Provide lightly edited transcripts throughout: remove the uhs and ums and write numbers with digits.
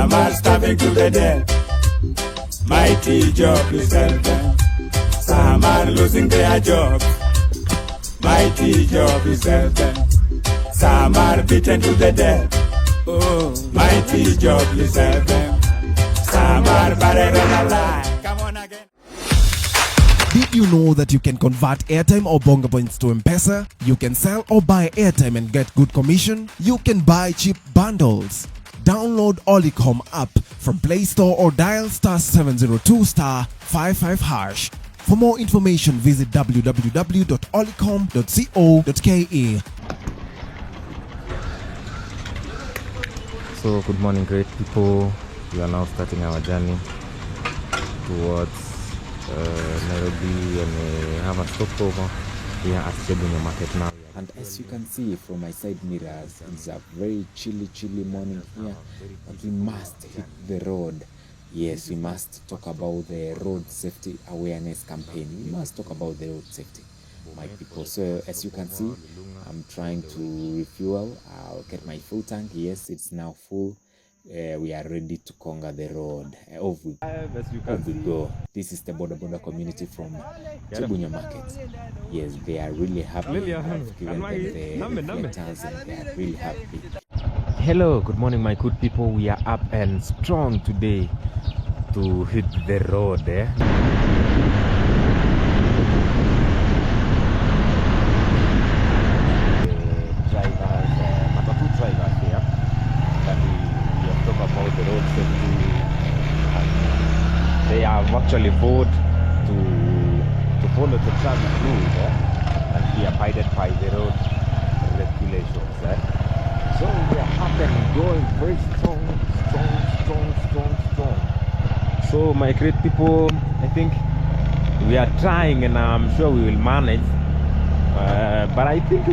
Some are starving to the death. Mighty jobless helpers. Some are losing their jobs. Mighty jobless helpers. Some are beaten to the death. Oh, mighty jobless helpers. Some are buried alive. Come on again. Did you know that you can convert airtime or bonga points to M-Pesa? You can sell or buy airtime and get good commission. You can buy cheap bundles. Download Olickhom app from Play Store or dial *702*55#. For more information, visit www.olickhom.co.ke. So good morning, great people. We are now starting our journey towards Nairobi, and we have a stopover here at Chebunya Market now. And as you can see from my side mirrors, it's a very chilly morning here, but we must hit the road. Yes, we must talk about the road safety awareness campaign. We must talk about the road safety, my people. So as you can see, I'm trying to refuel. I'll get my full tank. Yes, it's now full. We are ready to conquer the road. Off we go. This is the border community from Chebunya Market. Yes, they are really happy. I've given them the letters and they are really happy. Hello, good morning, my good people. We are up and strong today to hit the road. The road safety, they have actually vowed to follow the traffic rules and be abided by the road regulations. So we are up and going very strong. So my great people, I think we are trying, and I'm sure we will manage, but I think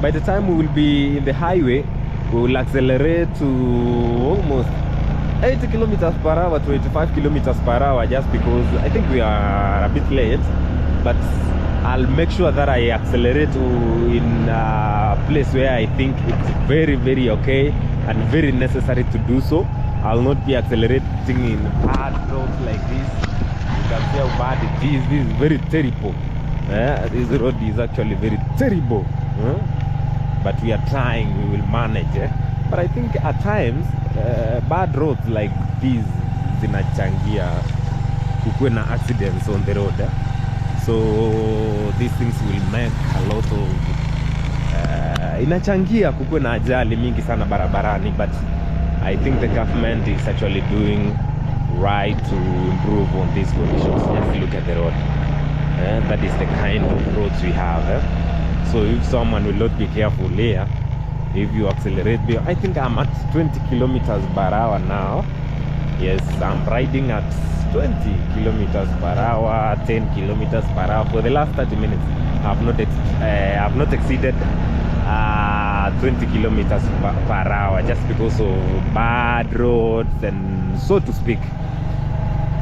by the time we will be in the highway, we will accelerate to almost 80 kilometers per hour to 85 kilometers per hour, just because I think we are a bit late. But I'll make sure that I accelerate in a place where I think it's very okay and very necessary to do so. I'll not be accelerating in hard roads like this. You can see how bad it is. This is very terrible. This road is actually very terrible. But we are trying, we will manage. But I think at times bad roads like these zinachangia kukuwe na accidents on the road. So these things will make a lot of inachangia kukuwe na ajali mingi sana barabarani. But I think the government is actually doing right to improve on these conditions. Just look at the road. That is the kind of roads we have. So if someone will not be careful here, if you accelerate, I think I'm at 20 kilometers per hour now. Yes, I'm riding at 20 kilometers per hour, 10 kilometers per hour for the last 30 minutes. I've not exceeded 20 kilometers per hour, just because of bad roads and so to speak.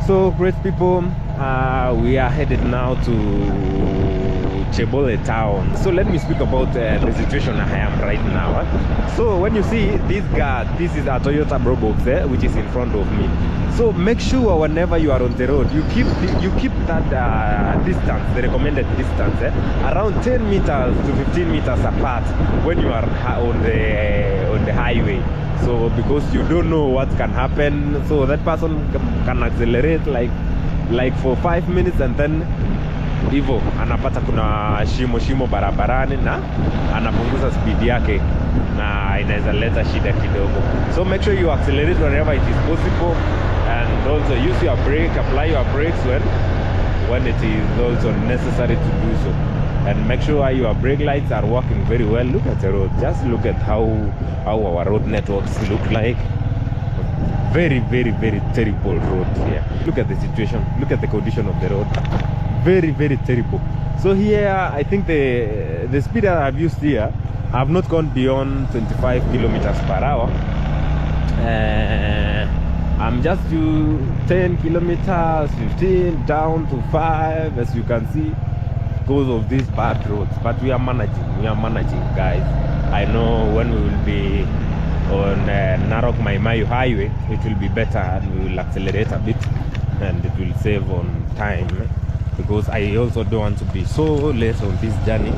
So great people, we are headed now to Chebole town. So let me speak about the situation I am right now. So when you see this guy, this is a Toyota Brobox which is in front of me. So make sure whenever you are on the road, you keep that distance, the recommended distance, around 10 meters to 15 meters apart when you are on the highway. So because you don't know what can happen, so that person can accelerate like for 5 minutes, and then hivyo anapata kuna shimo barabarani na anapunguza speed yake na inaweza leta shida kidogo. So make sure you accelerate whenever it is possible, and also use your brake, apply your brakes when it is also necessary to do so. And make sure your brake lights are working very well. Look at the road. Just look at how our road networks look like. Very terrible road here. Look at the situation. Look at the condition of the road. Very terrible. So here, I think the speed that I've used here, I've not gone beyond 25 kilometers per hour. I'm just to 10 kilometers, 15, down to 5, as you can see, because of these bad roads. But we are managing, guys. I know when we will be on Narok Mai highway, it will be better, and we will accelerate a bit, and it will save on time, because I also don't want to be so late on this journey.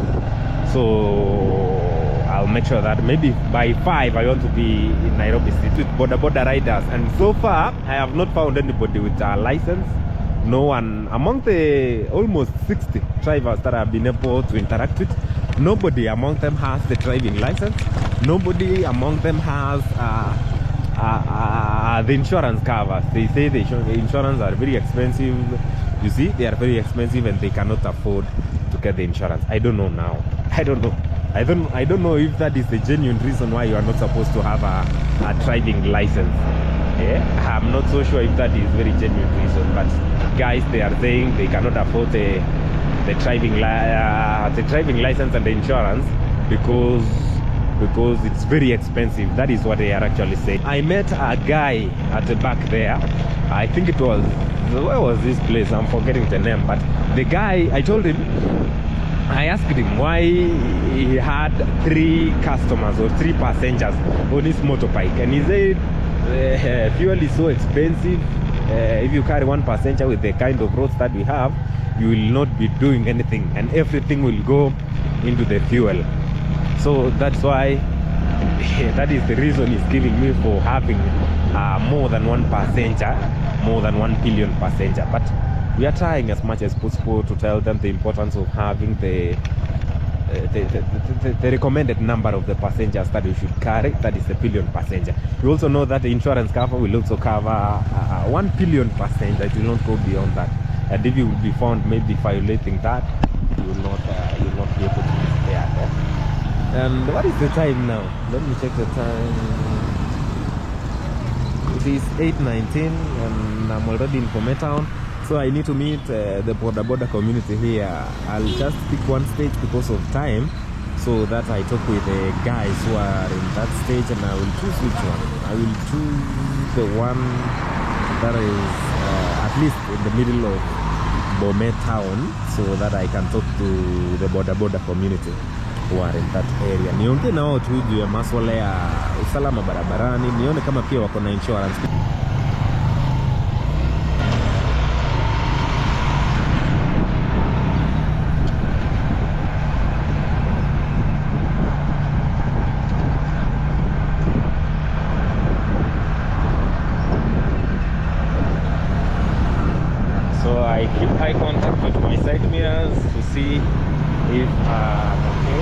So I'll make sure that maybe by 5 I want to be in Nairobi City with border riders, and so far I have not found anybody with a license. No one among the almost 60 drivers that I've been able to interact with. Nobody among them has the driving license. Nobody among them has the insurance covers. They say the insurance are very expensive. You see, they are very expensive and they cannot afford to get the insurance. I don't know now. I don't know. I don't know if that is the genuine reason why you are not supposed to have a driving license. Yeah, I'm not so sure if that is very genuine reason. But guys, they are saying they cannot afford the driving license and the insurance because it's very expensive. That is what they are actually saying. I met a guy at the back there. I think it was, where was this place? I'm forgetting the name. But the guy, I asked him why he had 3 customers or 3 passengers on his motorbike, and he said fuel is so expensive. If you carry 1 passenger with the kind of roads that we have, you will not be doing anything, and everything will go into the fuel. So that's why that is the reason he's giving me for having more than 1 passenger, more than 1 billion passenger. But we are trying as much as possible to tell them the importance of having the recommended number of the passengers that you should carry. That is a billion passenger. You also know that the insurance cover will also cover 1 billion passenger. It will not go beyond that. And if you will be found maybe violating that, you will not be able to be spared. And what is the time now? Let me check the time. It is 8:19 and I'm already in Bometown. So I need to meet the border community here. I'll just pick one stage because of time, so that I talk with the guys who are in that stage, and I will choose which one. I will choose the one that is at least in the middle of Bometown, so that I can talk to the border community who are in that area. Niongee nao tu juu ya masuala ya usalama barabarani, nione kama pia wako na insurance. So I keep eye contact with my side mirrors to see if okay.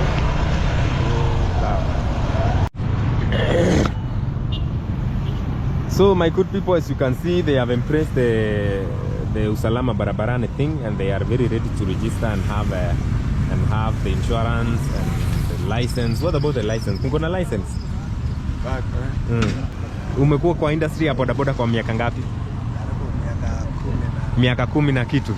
So my good people, as you can see, they have embraced the usalama barabarani thing, and they are very ready to register and have the insurance and the license. What about the license? Uko na license? Umekuwa kwa industry ya bodaboda kwa miaka ngapi? Miaka 10 na kitu.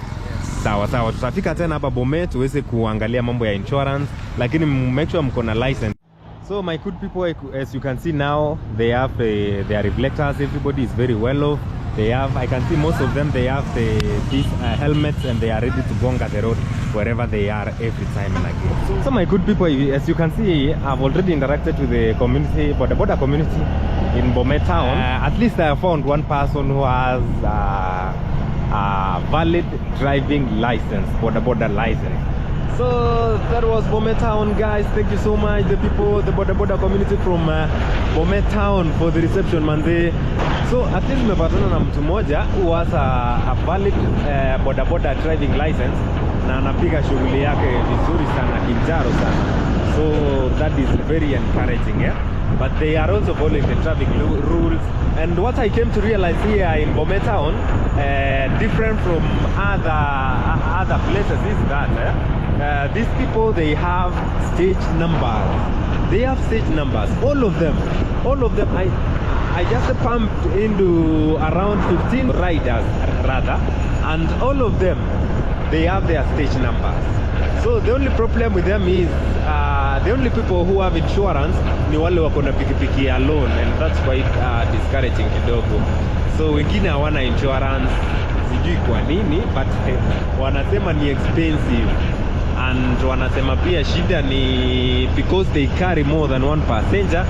Sawa sawa, tutafika tena hapa Bomet tuweze kuangalia mambo ya insurance, lakini make sure mko na license. So my good people, as you can see now, they have their reflectors. Everybody is very well off. They have, I can see most of them, they have these helmets, and they are ready to gonga the road wherever they are every time and again. So my good people, as you can see, I've already interacted with the community, border community in Bometown. At least I have found one person who has a valid driving license, border license. So that was Bometown, guys. Thank you so much, the people, the border community from Bometown, for the reception, manze. So at least nimepatana na mtu mmoja who has a valid border driving license, na anapiga shughuli yake vizuri sana, kinjaro sana. So that is very encouraging, yeah. But they are also following the traffic rules. And what I came to realize here in Bometown, different from other places, is that these people, they have stage numbers. They have stage numbers, all of them. I just pumped into around 15 riders rather, and all of them, they have their stage numbers. So the only problem with them is the only people who have insurance ni wale wako na pikipiki alone, and that's quite discouraging kidogo. So wengine hawana insurance, sijui kwa nini, but wanasema ni expensive, and wanasema pia shida ni because they carry more than 1 passenger,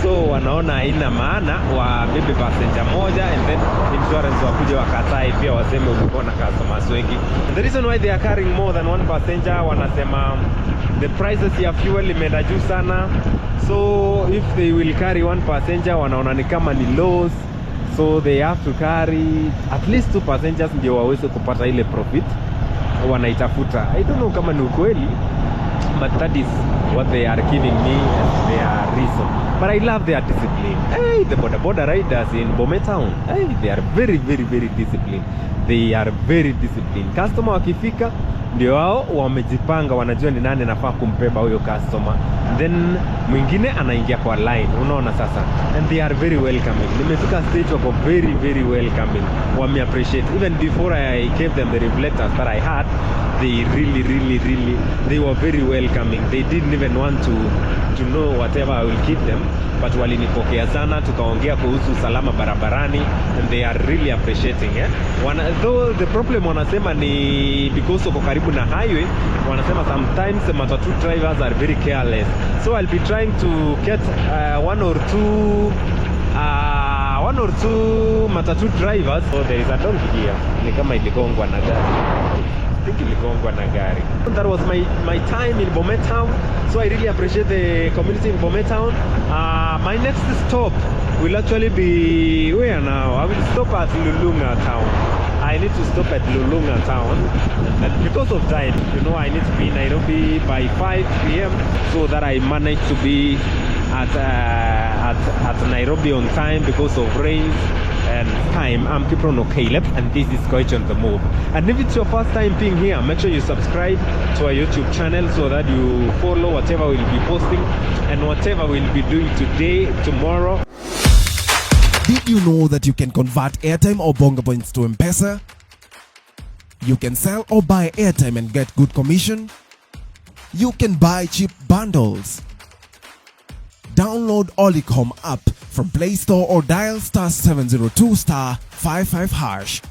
So wanaona haina maana wabebe passenger moja and then insurance wakuje wakatai pia waseme ulikuwa na customers wengi. And the reason why they are carrying more than one passenger, wanasema the prices ya fuel imeenda juu sana. So if they will carry one passenger, wanaona ni kama ni loss. So they have to carry at least 2 passengers ndio waweze kupata ile profit wanaitafuta. I don't know kama ni ukweli, but that is what they are giving me as their reason. But I love their discipline. Hey, the border riders in Bomet Town, hey, they are very disciplined. They are very disciplined. Customer wakifika ndio wao wamejipanga, wanajua ni nani anafaa kumbeba huyo customer. Then mwingine anaingia kwa line, unaona sasa. And they are very welcoming. Nimefika stage wako very welcoming. Wame appreciate. Even before I gave them the reflectors that I had, they really they were very welcoming. They didn't even want to know whatever I will give them, but walinipokea sana, tukaongea kuhusu usalama barabarani, and they are really appreciating. Though the problem wanasema ni because uko karibu na highway, wanasema sometimes matatu drivers are very careless. So I'll be trying to get one or two matatu drivers. So there is a donkey here. Ni kama iligongwa na gari. I think iligongwa na gari. That was my time in Bomet Town. So I really appreciate the community in Bomet Town. My next stop will actually be where now? I will stop at Lulunga Town. I need to stop at Lulunga Town, and because of time, you know, I need to be in Nairobi by 5 p.m. so that I manage to be at Nairobi on time because of rains and time. I'm Kiprono Caleb, and this is Coach on the Move. And if it's your first time being here, make sure you subscribe to our YouTube channel so that you follow whatever we'll be posting and whatever we'll be doing today, tomorrow. Did you know that you can convert airtime or bonga points to M-Pesa? You can sell or buy airtime and get good commission. You can buy cheap bundles. Download Olickhom app from Play Store or dial *702*55#.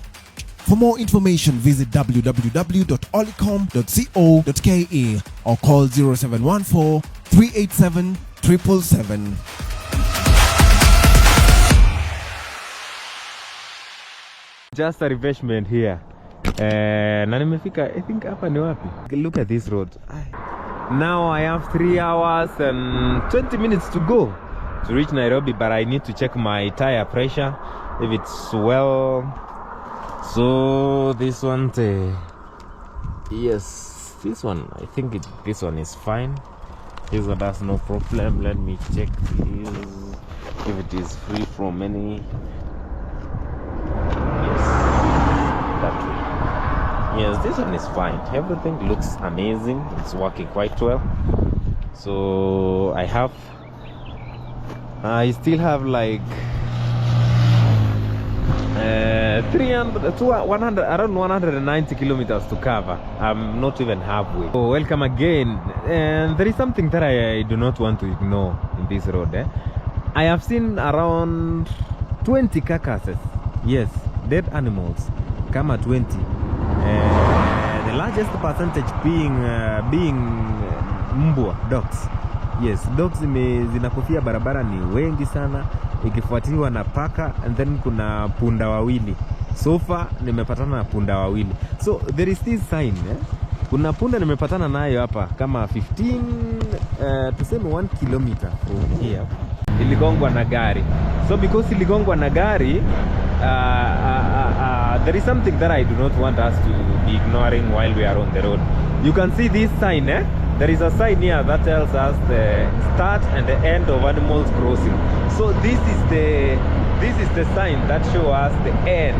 For more information, visit www.olickhom.co.ke or call 0714 387 777. Just a refreshment here. Na nimefika, I think hapa ni wapi? Look at this road. Now I have 3 hours and 20 minutes to go to reach Nairobi, but I need to check my tire pressure if it's well. So this one, yes, this one, I think this one is fine. This one has no problem. Let me check if it is free from any. Yes, this one is fine. Everything looks amazing. It's working quite well. So I still have like 190 kilometers to cover. I'm not even halfway. So welcome again. And there is something that I do not want to ignore in this road. I have seen around 20 carcasses. Yes, dead animals. Kama 20. The largest percentage being mbwa, dogs. Yes, dogs zinakufia barabara ni wengi sana, ikifuatiwa na paka, and then kuna punda wawili. So far nimepatana na punda wawili. So there is this sign, kuna punda nimepatana nayo hapa kama 15 tuseme 1 kilometer from here. Iligongwa na gari. So because iligongwa na gari, there is something that I do not want us to be ignoring while we are on the road. You can see this sign, there is a sign here that tells us the start and the end of animals crossing. So this is the sign that shows us the end.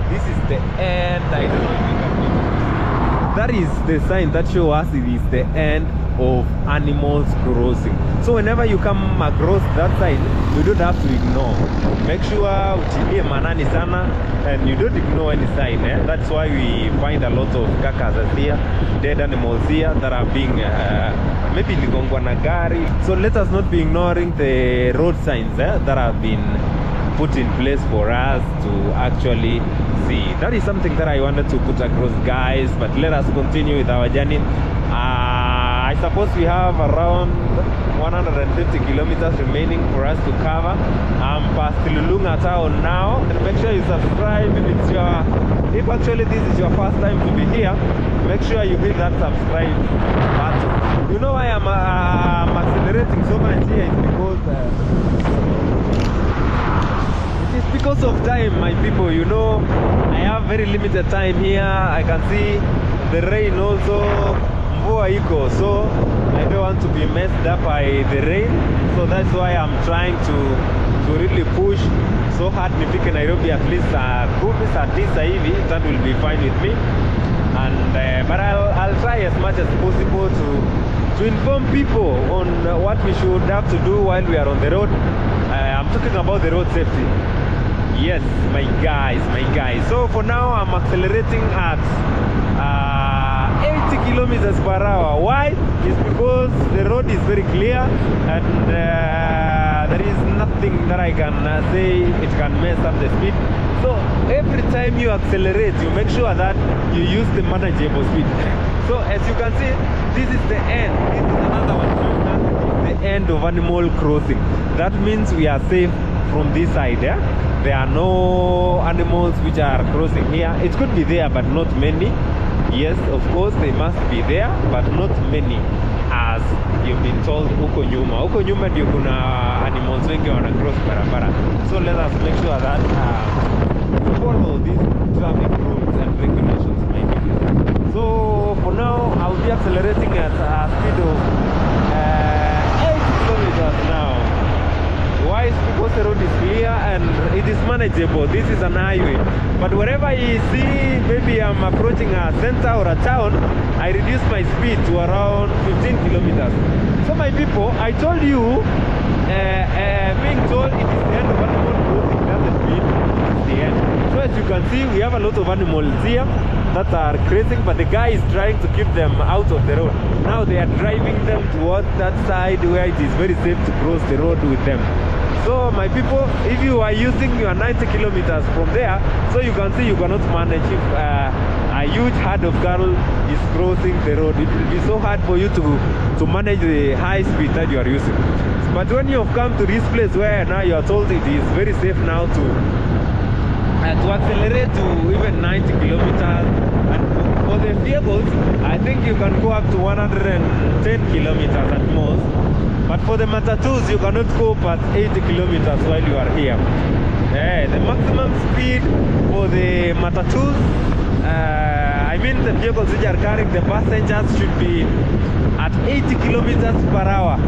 This is the end. I don't know if you can see. That is the sign that shows us it is the end of animals crossing. So whenever you come across that sign, you don't have to ignore. Make sure utilie manani sana and you don't ignore any sign. That's why we find a lot of carcasses here, dead animals here that are being maybe ligongwa na gari. So let us not be ignoring the road signs that have been put in place for us to actually see. That is something that I wanted to put across, guys, but let us continue with our journey. I suppose we have around 150 kilometers remaining for us to cover. I'm past Lulunga town now, and make sure you subscribe if actually this is your first time to be here. Make sure you hit that subscribe button. You know why I'm accelerating so much here? It's because of time, my people. You know, I have very limited time here. I can see the rain also, mvua iko, so I don't want to be messed up by the rain. So that's why I'm trying to really push so hard. Nifike Nairobi at least 10 saa hivi, that will be fine with me. And but I'll try as much as possible to inform people on what we should have to do while we are on the road. I'm talking about the road safety. Yes, my guys. So for now, I'm accelerating at 80 kilometers per hour. Why? It's because the road is very clear, and there is nothing that I can say it can mess up the speed. So every time you accelerate, you make sure that you use the manageable speed. So as you can see, this is the end. This is another one. This is the end of animal crossing. That means we are safe from this side. Yeah? There are no animals which are crossing here. It could be there, but not many. Yes, of course, they must be there, but not many, as you've been told. Huko nyuma ndio kuna animals wengi wana cross barabara. So let us make sure that we follow these traffic rules and regulations, my people. So for now, I'll be accelerating at a speed of 8 kilometers now. Why? Because the road is clear and it is manageable. This is an highway. But wherever you see, maybe I'm approaching a center or a town, I reduce my speed to around 15 kilometers. So my people, I told you, being told it is the end of animal crossing doesn't mean it's the end. So as you can see, we have a lot of animals here that are grazing, but the guy is trying to keep them out of the road. Now they are driving them towards that side where it is very safe to cross the road with them. So my people, if you are using your 90 kilometers from there, so you can see you cannot manage if a huge herd of cattle is crossing the road. It will be so hard for you to manage the high speed that you are using. But when you have come to this place where now you are told it is very safe now to accelerate to even 90 kilometers, and for the vehicles, I think you can go up to 110 kilometers at most. But for the matatus, you cannot go past 80 kilometers while you are here. The maximum speed for the matatus, I mean the vehicles which are carrying the passengers, should be at 80 kilometers per hour.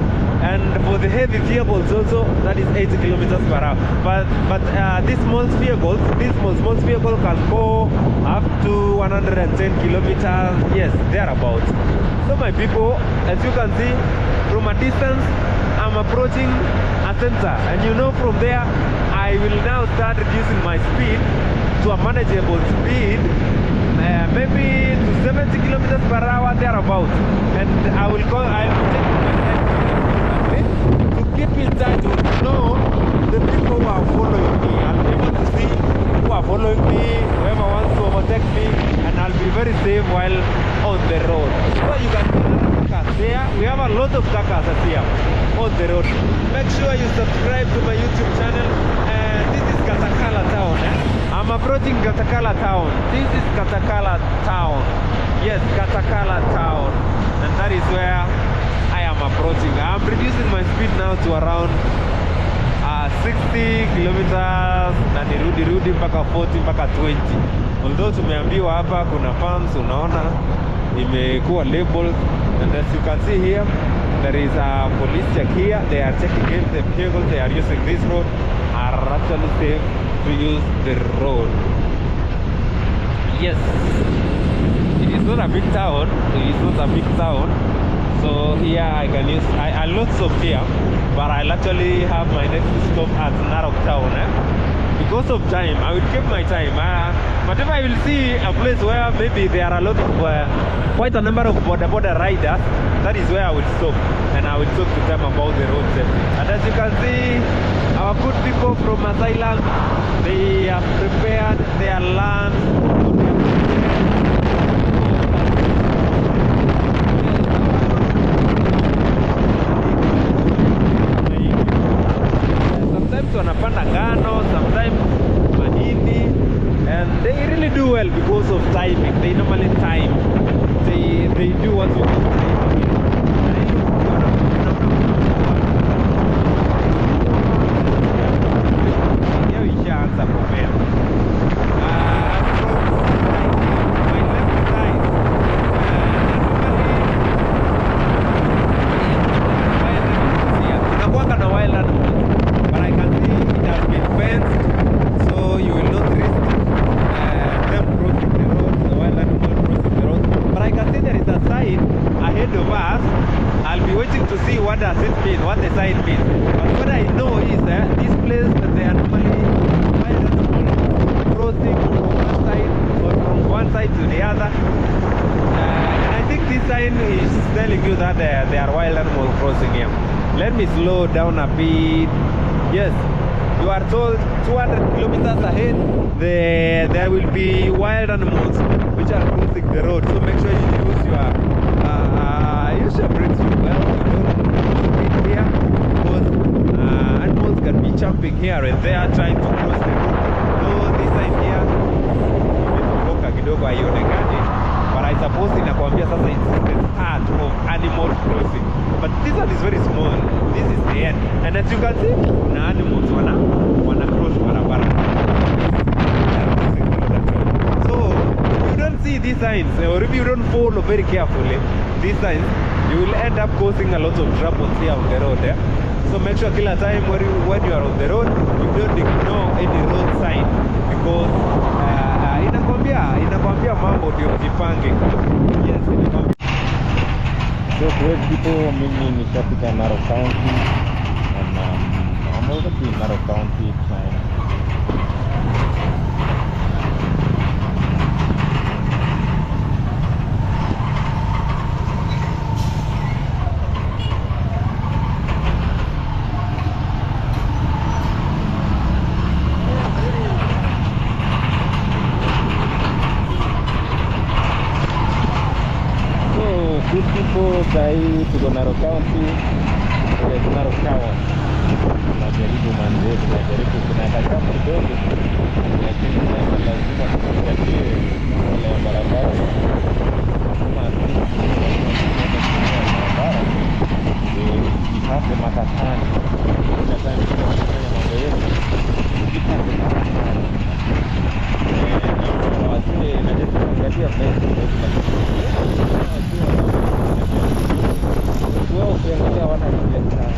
And for the heavy vehicles also, that is 80 kilometers per hour. But these small vehicles can go up to 110 kilometers, yes, thereabouts. So my people, as you can see, from a distance, I'm approaching a center, and you know, from there I will now start reducing my speed to a manageable speed, maybe to 70 kilometers per hour thereabouts. And I will take my time to keep in touch with the people who are following me. I'll be able to see who are following me, whoever wants to overtake me, and I'll be very safe while on the road. So you can see there, we have a lot of carcasses here on the road. Make sure you subscribe to my YouTube channel. This is Katakala town. I'm approaching Katakala town. This is Katakala town. Yes, Katakala town. And that is where I am approaching. I'm reducing my speed now to around 60 kilometers na nirudi mpaka 40 mpaka 20. Although tumeambiwa hapa kuna pumps, unaona imekuwa labeled. And as you can see here, there is a police check here. They are checking if the vehicles they are using this road are actually safe to use the road. Yes, it is not a big town. So here I can use, I lots of here, but I'll actually have my next stop at Narok town. Because of time, I will keep my time. But if I will see a place where maybe there are a lot of, quite a number of border riders, that is where I will stop, and I will talk to them about the road safety. And as you can see, our good people from Asylum, they have prepared their land. and they really do well because of timing. They normally time. They do what you call timing. Here we can answer for them. What does it mean? What the sign means? But what I know is that this place they are normally wild animals crossing from one side or from one side to the other. And I think this sign is telling you that they are wild animals crossing here. Let me slow down a bit. Yes, you are told 200 kilometers ahead there will be wild animals which are crossing the road. So make sure you use your brakes well. Here because animals can be jumping here and there trying to cross the road. So this side here nimetoka kidogo haionekani, but I suppose inakwambia sasa it's the start of animal crossing, but this one is very small. This is the end, and as you can see kuna animals wana cross barabara. So if you don't see these signs or if you don't follow very carefully these signs, you will end up causing a lot of troubles here on the road. So make sure kila time when you are on the road, you don't ignore any road sign because inakwambia mambo ndio jipange. Yes, inakwambia. So great people, mimi nishafika Narok County and I'm already in Narok County trying. Good people, sahi tuko Narok County, Narok Town. Tunajaribu manze, kuna kajamu kidogo, lakini lazima tuzingatie ile barabara. Kama barabara ipate matatani, kuna time tunafanya mambo yetu, ipate matatani. Wasile najaribu kuangalia place well, ukiangalia wana reflector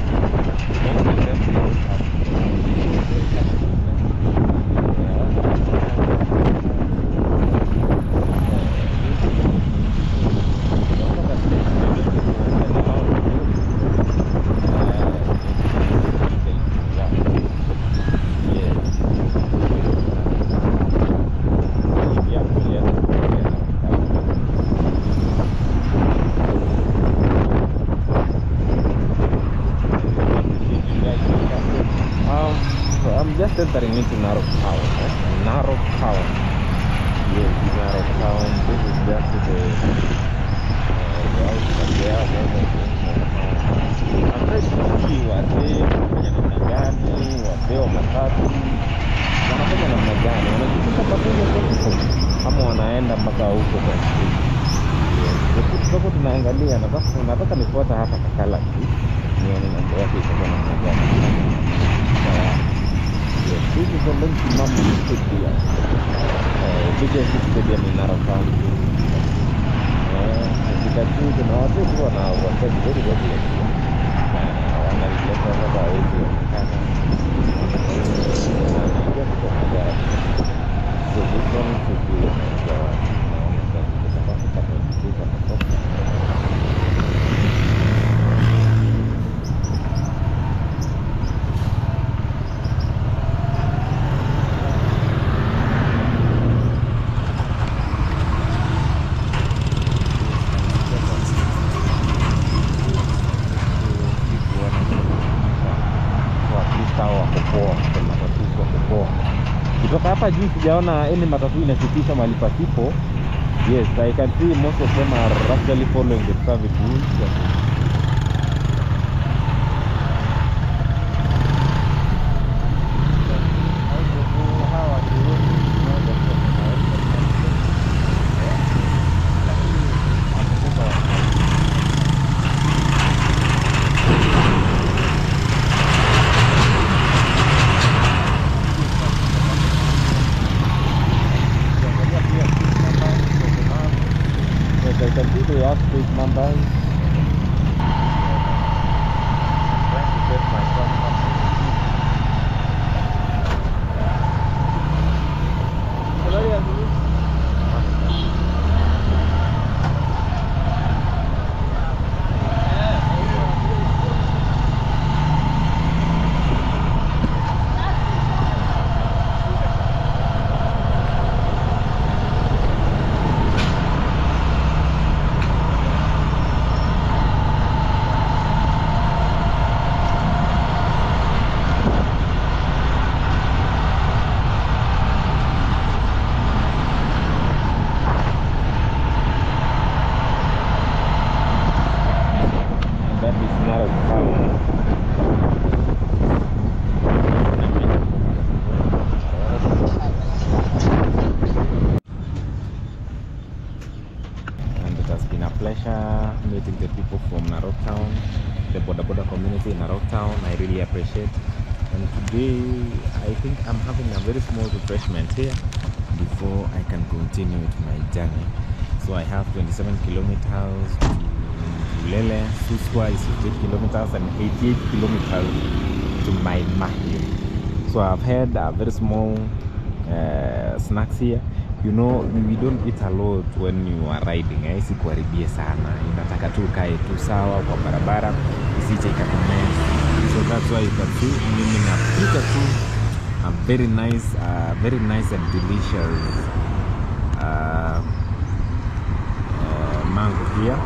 just entering into Narok Town. Narok Town. Yes, Narok Town. This is just the outside there. I'm trying to see wasee wanafanya namna gani, wasee wa matatu wanafanya namna gani, wanachukua pamoja kama wanaenda mpaka huko kwa street. Yes, hapo tunaangalia, nataka nifuata hapa Kakala nione mambo yake itakuwa namna gani. This is a link to Mambo Stadium, biggest stadium in Narok County. As you can see, the north one was very, very excellent. One is left over by so this one should be kutoka hapa juu sijaona any matatu inasitisha mahali pasipo. Yes, I can see most of them are actually following the traffic rules. Last plate numbers. I'm trying to get my phone number. That is not a problem. And it has been a pleasure meeting the people from Narok Town, the border community in Narok Town. I really appreciate. And today, I think I'm having a very small refreshment here before I can continue with my journey. So I have 27 kilometers to Lele. Suswa is 58 kilometers and 88 kilometers to my Mahim. So I've had a very small snacks here. You know, we don't eat a lot when you are riding. Isi kuharibie sana. Inataka tu kae tu sawa kwa barabara. Isije ikakumen. So that's why you can see mimi napika tu a very nice and delicious mango here.